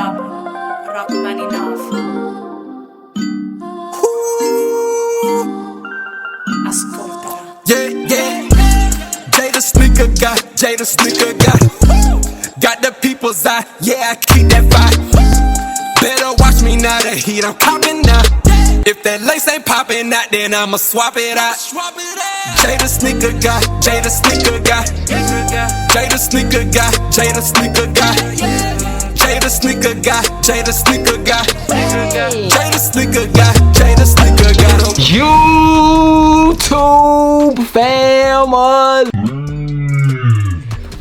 Rock man enough. Ascoltala. Yeah, yeah. Jay the sneaker guy, Jay the sneaker guy. Got the people's eye, yeah, I keep that fire. Better watch me now, the heat I'm copping now. If that lace ain't popping out, then I'ma swap it out. Jay the sneaker guy, Jay the sneaker guy. Jay the sneaker guy, Jay the sneaker guy. Jay the sneaker guy, Jay the sneaker guy. Jay the sneaker guy, Jay the sneaker guy. YouTube family.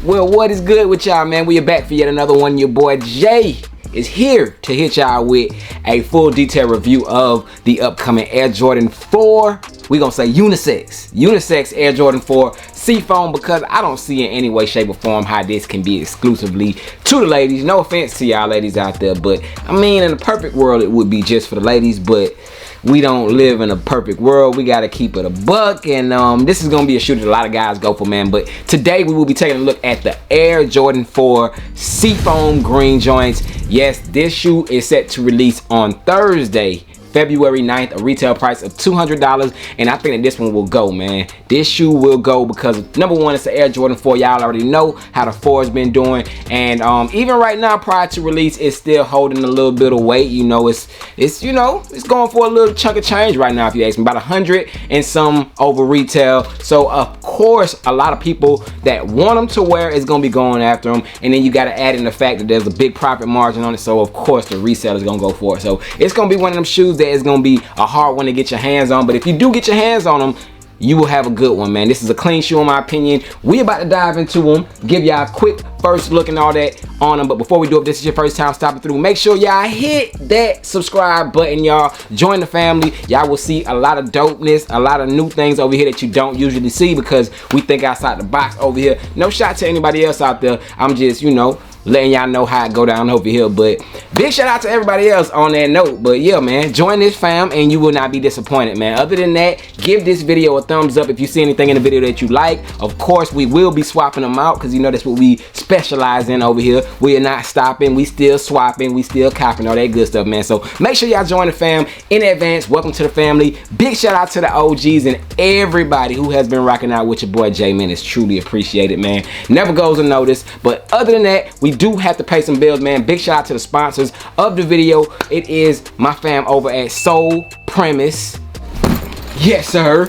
Well, what is good with y'all, man? We are back for yet another one. Your boy Jay is here to hit y'all with a full detailed review of the upcoming Air Jordan 4. We gonna say unisex Air Jordan 4 Seafoam, because I don't see in any way, shape, or form how this can be exclusively to the ladies. No offense to y'all ladies out there, but I mean, in a perfect world it would be just for the ladies, but we don't live in a perfect world. We gotta keep it a buck, and this is gonna be a shoe that a lot of guys go for, man. But today we will be taking a look at the Air Jordan 4 Seafoam green joints. Yes, this shoe is set to release on Thursday, February 9th, a retail price of $200, and I think that this one will go, man. This shoe will go because, number one, it's the Air Jordan 4. Y'all already know how the 4 has been doing, and even right now, prior to release, it's still holding a little bit of weight. You know, it's going for a little chunk of change right now, if you ask me, about 100 and some over retail. So of course, a lot of people that want them to wear is gonna be going after them, and then you got to add in the fact that there's a big profit margin on it. So of course, the resale is gonna go for it. So it's gonna be one of them shoes that is gonna be a hard one to get your hands on, but if you do get your hands on them, you will have a good one, man. This is a clean shoe in my opinion. We about to dive into them, give y'all a quick first look and all that on them. But before we do, if this is your first time stopping through, make sure y'all hit that subscribe button, y'all. Join the family. Y'all will see a lot of dopeness, a lot of new things over here that you don't usually see, because we think outside the box over here. No shot to anybody else out there. I'm just, you know, letting y'all know how it go down over here. But big shout out to everybody else on that note. But yeah, man, join this fam and you will not be disappointed, man. Other than that, give this video a thumbs up if you see anything in the video that you like. Of course, we will be swapping them out, because you know that's what we specialize in over here. We are not stopping, we still swapping, we still copping, all that good stuff, man. So make sure y'all join the fam in advance. Welcome to the family. Big shout out to the OGs and everybody who has been rocking out with your boy Jay, man. It's truly appreciated, man. Never goes unnoticed. But other than that, we do have to pay some bills, man. Big shout out to the sponsors of the video. It is my fam over at Soul Premise. Yes, sir.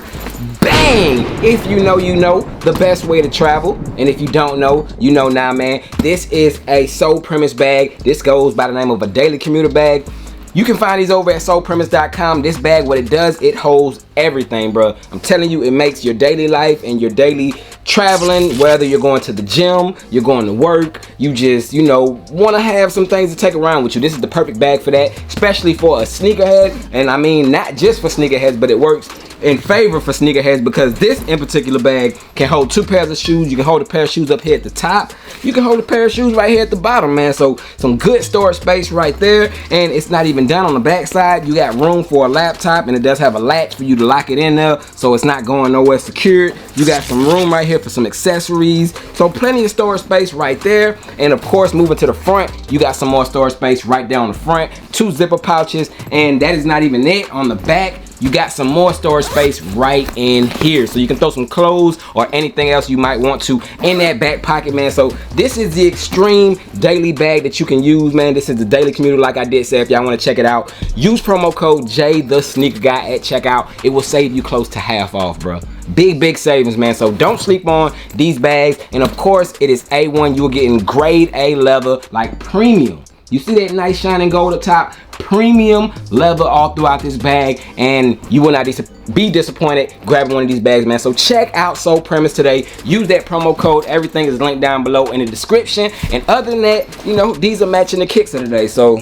Bang! If you know, you know, the best way to travel. And if you don't know, you know now, man. This is a Soul Premise bag. This goes by the name of a daily commuter bag. You can find these over at soulpremise.com. This bag, what it does, it holds everything, bro. I'm telling you, it makes your daily life and your daily traveling, whether you're going to the gym, you're going to work, you just, you know, want to have some things to take around with you. This is the perfect bag for that, especially for a sneakerhead. And I mean, not just for sneakerheads, but it works in favor for sneakerheads, because this in particular bag can hold 2 pairs of shoes. You can hold a pair of shoes up here at the top. You can hold a pair of shoes right here at the bottom, man. So some good storage space right there. And it's not even done on the back side. You got room for a laptop, and it does have a latch for you to lock it in there, so it's not going nowhere secured. You got some room right here for some accessories. So plenty of storage space right there. And of course, moving to the front, you got some more storage space right there on the front. 2 zipper pouches, and that is not even it. On the back, you got some more storage space right in here, so you can throw some clothes or anything else you might want to in that back pocket, man. So this is the extreme daily bag that you can use, man. This is the daily commuter, like I did say. If y'all want to check it out, use promo code JayTheSneakerGuy at checkout. It will save you close to half off, bro. Big savings, man. So don't sleep on these bags. And of course, it is A1. You're getting grade A leather, like premium. You see that nice shining gold up top? Premium leather all throughout this bag, and you will not be disappointed grabbing one of these bags, man. So check out Soul Premise today. Use that promo code. Everything is linked down below in the description. And other than that, you know, these are matching the kicks of today. So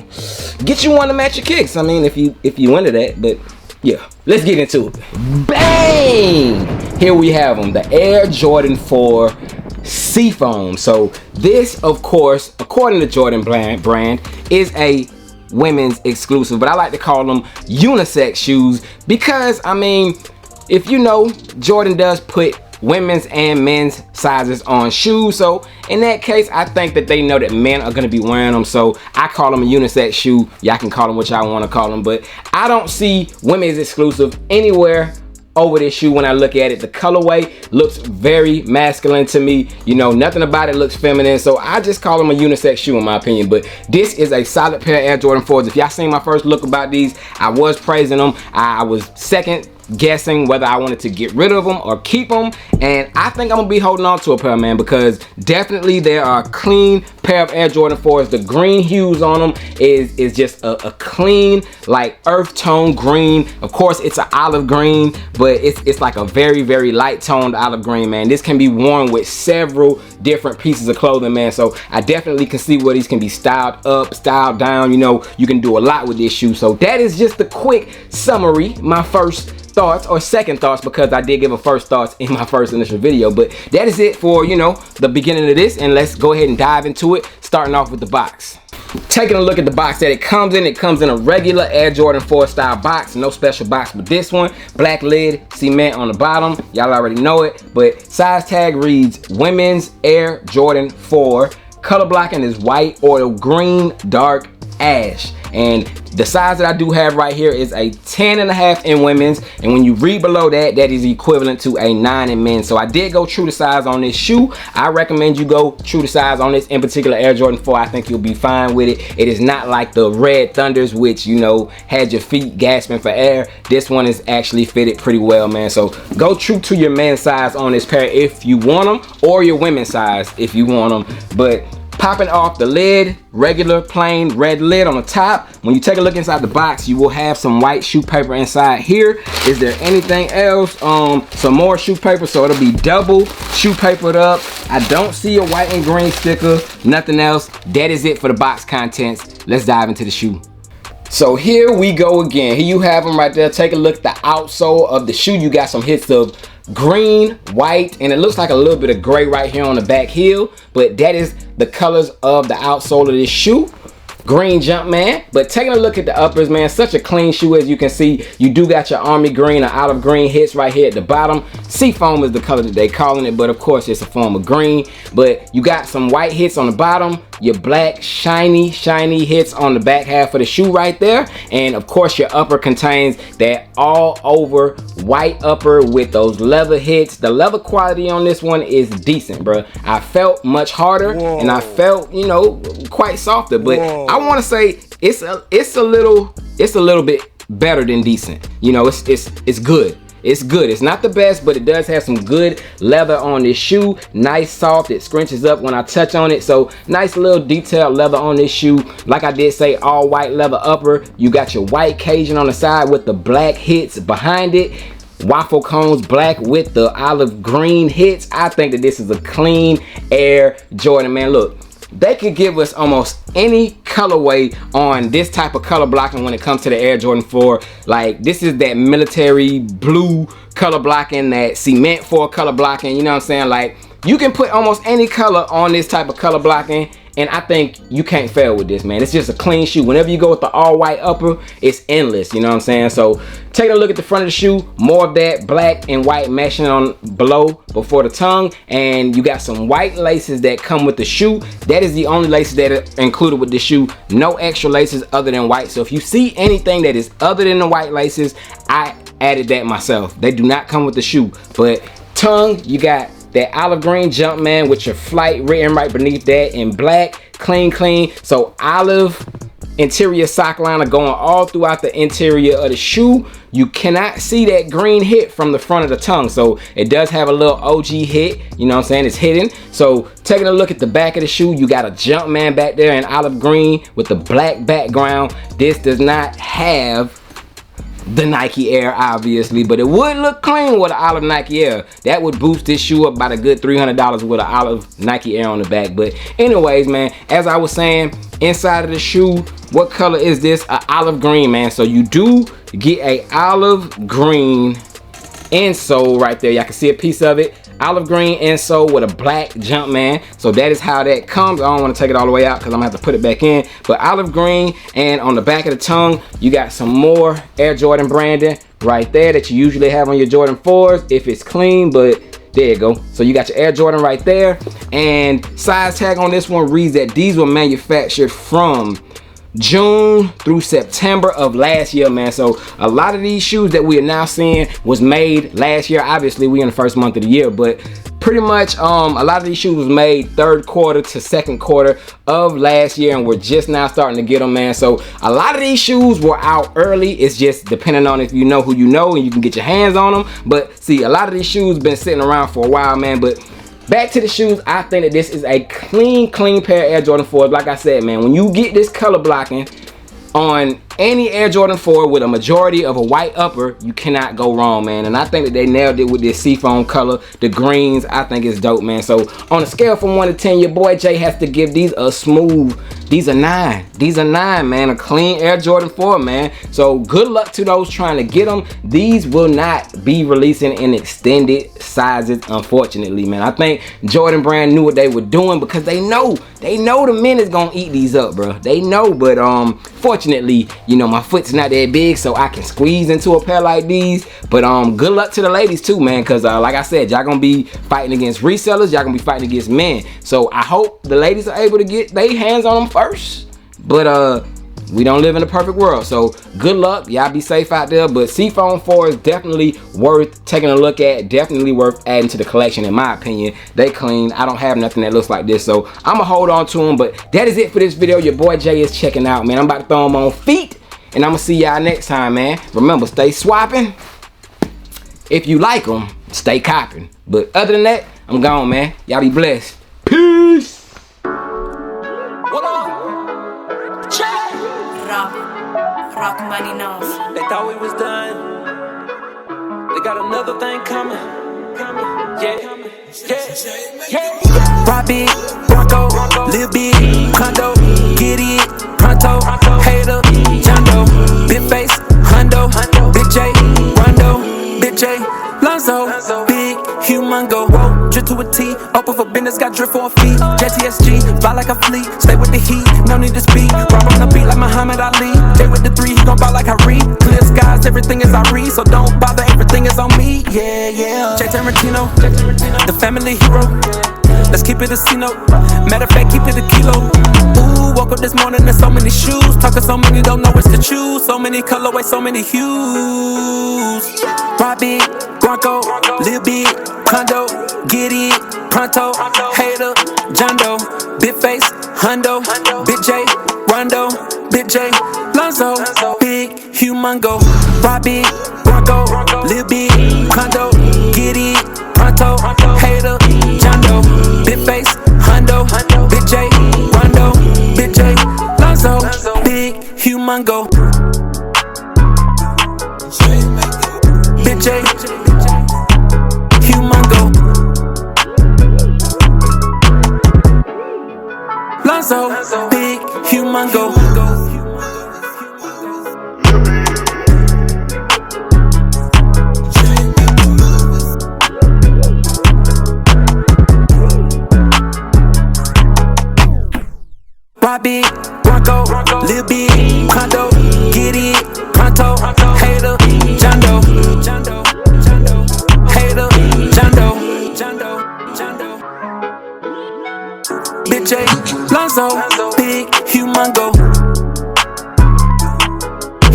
get you one to match your kicks. I mean, if you into that, but yeah, let's get into it. Bang! Here we have them, the Air Jordan 4 Seafoam. So this, of course, according to Jordan brand, is a women's exclusive, but I like to call them unisex shoes, because I mean, if you know, Jordan does put women's and men's sizes on shoes. So in that case, I think that they know that men are gonna be wearing them. So I call them a unisex shoe. Y'all can call them what y'all wanna call them, but I don't see women's exclusive anywhere over this shoe. When I look at it, the colorway looks very masculine to me. You know, nothing about it looks feminine, so I just call them a unisex shoe in my opinion. But this is a solid pair of Air Jordan 4s. If y'all seen my first look about these, I was praising them. I was second guessing whether I wanted to get rid of them or keep them, and I think I'm gonna be holding on to a pair, man, because definitely they are a clean pair of Air Jordan 4s. The green hues on them is just a clean, like earth tone green. Of course it's an olive green, but it's like a very light toned olive green, man. This can be worn with several different pieces of clothing, man, so I definitely can see where these can be styled up, styled down. You know, you can do a lot with this shoe. So that is just the quick summary, my first thoughts, or second thoughts, because I did give a first thoughts in my first initial video. But that is it for, you know, the beginning of this, and let's go ahead and dive into it, starting off with the box. Taking a look at the box that it comes in a regular Air Jordan 4 style box, no special box with this one. Black lid, cement on the bottom, y'all already know it, but size tag reads women's Air Jordan 4. Color blocking is white, oil green, dark ash, and the size that I do have right here is a 10.5 in women's, and when you read below that, that is equivalent to a 9 in men's. So I did go true to size on this shoe. I recommend you go true to size on this, in particular Air Jordan 4. I think you'll be fine with it. It is not like the Red Thunders, which, you know, had your feet gasping for air. This one is actually fitted pretty well, man. So go true to your men's size on this pair if you want them, or your women's size if you want them. But popping off the lid, regular plain red lid on the top. When you take a look inside the box, you will have some white shoe paper inside here. Is there anything else? Some more shoe paper, so it'll be double shoe papered up. I don't see a white and green sticker, nothing else. That is it for the box contents. Let's dive into the shoe. So here we go again. Here you have them right there. Take a look at the outsole of the shoe. You got some hits of green, white, and it looks like a little bit of gray right here on the back heel, but that is the colors of the outsole of this shoe. Green Jumpman. But taking a look at the uppers, man, such a clean shoe. As you can see, you do got your army green or olive green hits right here at the bottom. Seafoam is the color that they calling it, but of course it's a form of green. But you got some white hits on the bottom, your black shiny hits on the back half of the shoe right there, and of course your upper contains that all over white upper with those leather hits. The leather quality on this one is decent, bro. I felt much harder, and I felt, you know, quite softer, but I want to say it's a little bit better than decent. You know, it's good. It's good. It's not the best, but it does have some good leather on this shoe. Nice soft. It scrunches up when I touch on it. So nice little detailed leather on this shoe. Like I did say, all white leather upper. You got your white Cajun on the side with the black hits behind it. Waffle cones black with the olive green hits. I think that this is a clean Air Jordan, man. Look, they could give us almost any colorway on this type of color blocking when it comes to the Air Jordan 4. Like, this is that military blue color blocking, that cement 4 color blocking, you know what I'm saying? Like, you can put almost any color on this type of color blocking, and I think you can't fail with this, man. It's just a clean shoe. Whenever you go with the all white upper, it's endless, you know what I'm saying? So take a look at the front of the shoe. More of that black and white meshing on below before the tongue, and you got some white laces that come with the shoe. That is the only laces that are included with the shoe. No extra laces other than white. So if you see anything that is other than the white laces, I added that myself. They do not come with the shoe. But tongue, you got that olive green Jumpman with your flight written right beneath that in black. Clean. So olive interior sock liner going all throughout the interior of the shoe. You cannot see that green hit from the front of the tongue. So it does have a little OG hit, you know what I'm saying? It's hidden. So taking a look at the back of the shoe, you got a Jumpman back there in olive green with the black background. This does not have the Nike Air, obviously, but it would look clean with an olive Nike Air. That would boost this shoe up about a good $300 with an olive Nike Air on the back. But anyways, man, as I was saying, inside of the shoe, what color is this? A olive green, man. So you do get a olive green insole right there. Y'all can see a piece of it. Olive green insole with a black Jumpman. So that is how that comes. I don't want to take it all the way out because I'm gonna have to put it back in. But olive green, and on the back of the tongue, you got some more Air Jordan branding right there that you usually have on your Jordan 4s if it's clean. But There you go. So you got your Air Jordan right there. And size tag on this one reads that these were manufactured from June through September of last year, man. So a lot of these shoes that we are now seeing was made last year. Obviously, we in the first month of the year, but pretty much a lot of these shoes was made third quarter to second quarter of last year, and we're just now starting to get them, man. So a lot of these shoes were out early. It's just depending on if you know who you know and you can get your hands on them. But see, a lot of these shoes been sitting around for a while, man. But back to the shoes, I think that this is a clean pair of Air Jordan 4s. Like I said, man, when you get this color blocking on any Air Jordan 4 with a majority of a white upper, you cannot go wrong, man. And I think that they nailed it with this seafoam color, the greens. I think it's dope, man. So on a scale from 1 to 10, your boy Jay has to give these a smooth, these are 9. These are 9, man. A clean Air Jordan 4, man. So good luck to those trying to get them. These will not be releasing in extended sizes, unfortunately, man. I think Jordan Brand knew what they were doing because they know the men is gonna eat these up, bro. They know, but fortunately, you know, my foot's not that big, so I can squeeze into a pair like these. But good luck to the ladies too, man, because like I said, y'all gonna be fighting against resellers, y'all gonna be fighting against men. So I hope the ladies are able to get their hands on them first. But we don't live in a perfect world, so good luck. Y'all be safe out there. But Seafoam 4 is definitely worth taking a look at, definitely worth adding to the collection, in my opinion. They clean. I don't have nothing that looks like this, so I'm gonna hold on to them. But that is it for this video. Your boy Jay is checking out, man. I'm about to throw them on feet, and I'm gonna see y'all next time, man. Remember, stay swapping. If you like them, stay copping. But other than that, I'm gone, man. Y'all be blessed. Peace. Rock money enough. They thought we was done. They got another thing coming. Yeah. Ride big, Bronco, live big, condo, get it, pronto, hater, Jondo, big face, Hondo, Big J, Rondo, Big J, Lonzo, big, humongo, drip to a T, open for business, got drip for a fee, JTSG, fly like a fleet, stay with the heat, no need to speak, rob on the beat like Muhammad Ali, stay with the 3, he gon' ball like Harry, clear skies, everything is Ari, so don't bother, everything is on me, yeah, Jay Tarantino, the family hero, let's keep it a C-note, matter of fact, keep it a kilo, ooh, woke up this morning, there's so many shoes, talking so many, don't know which to choose, so many colorways, so many hues, ride big, Bronco, live big, condo, get it, pronto, hater, Jondo, big face, Hondo, Big J, Rondo, Big J, Lonzo, big, humongo, ride big, Bronco, live big, condo, get it, pronto, hater, Jondo, big face, Hondo, Big J, Rondo, Big J, Lonzo, big, humongo, Big J, humongo, Lonzo, big, humongo. Ride big, Bronco, live big, condo, get it, pronto, hater, Jondo, hater, Jondo, Big J, Lonzo, big, humongo,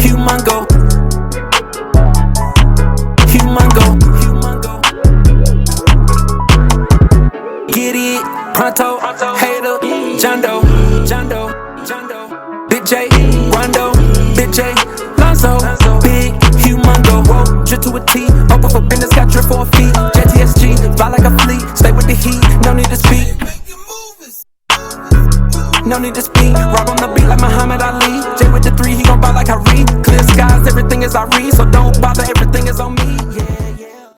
humongo, get it, pronto, hater, Jondo, Big J, Rondo, Big J, Lonzo, big, humongo, drip to a T, open for business, got drip for a fee, JTSG, fly like a fleet, stay with the heat, no need to speak, no need to speak, rob on the beat like Muhammad Ali, J with the 3, he gon' ball like Harry, clear skies, everything is Ari,